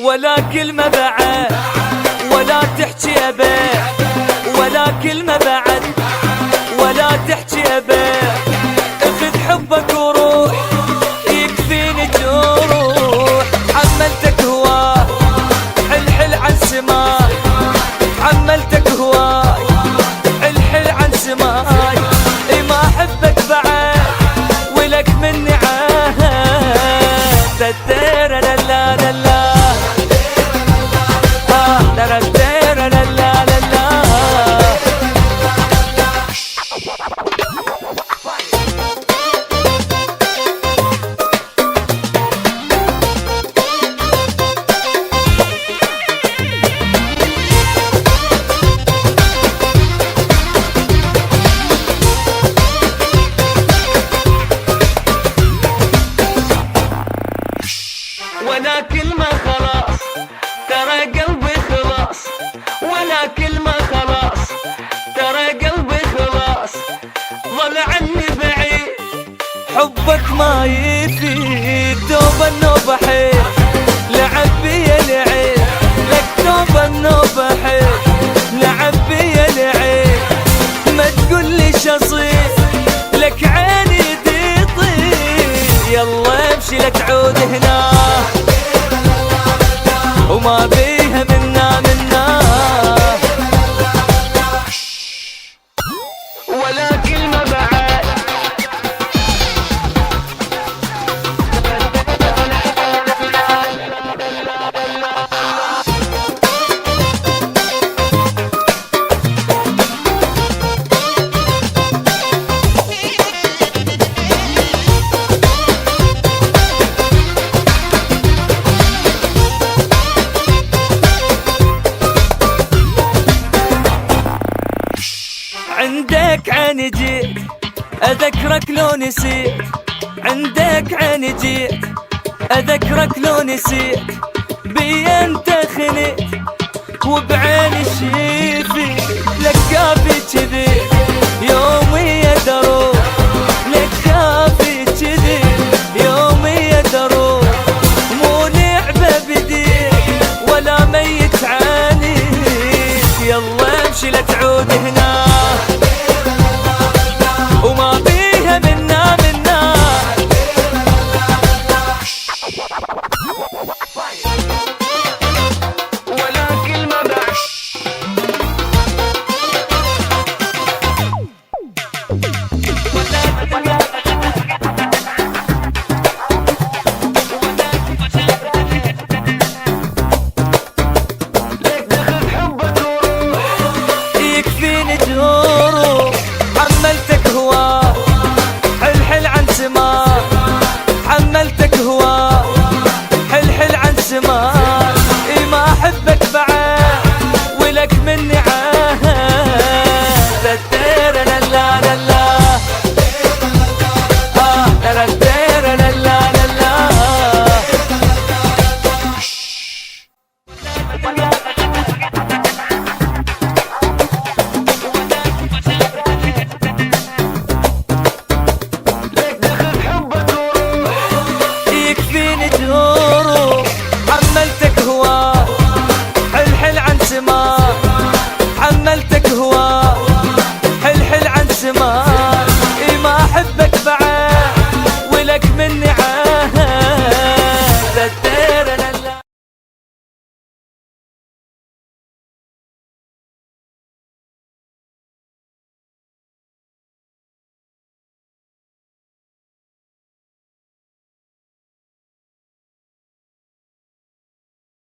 ولا كلمة بعد ولا تحكي أبد، ولا كلمة بعد ولا تحكي أبد. اخذ حبك وروح يكفيني جروح. حملتك هواي حل عن سماي، حملتك هواي حل عن سماي. اي ما احبك بعد ولك مني عهد. تتيرا لا لا لا لا ولا كلمة خلاص ترى قلبي خلاص، ولا كلمة خلاص ترى قلبي خلاص. ظل عني بعيد حبك ما يفيد. توبة النوبة حيل لعب بيا العين، لك توبة النوبة حيل لعب بيا العين. ما تقولي شصير لك عيني تطير. يلا امشي لا تعود هنا وما بيها منا ولا كلمة بعد. عندك عيني جيت أذكرك لو نسيت، عندك عيني جيت أذكرك لو نسيت. بي انت خنيت وبعيني شيفي لك كافي كذي يومي يا دروب. لك كافي كذي يومي يا دروب. مو لعبة بديك ولا ميت عانيك. يلا امشي لا تعود هنا وما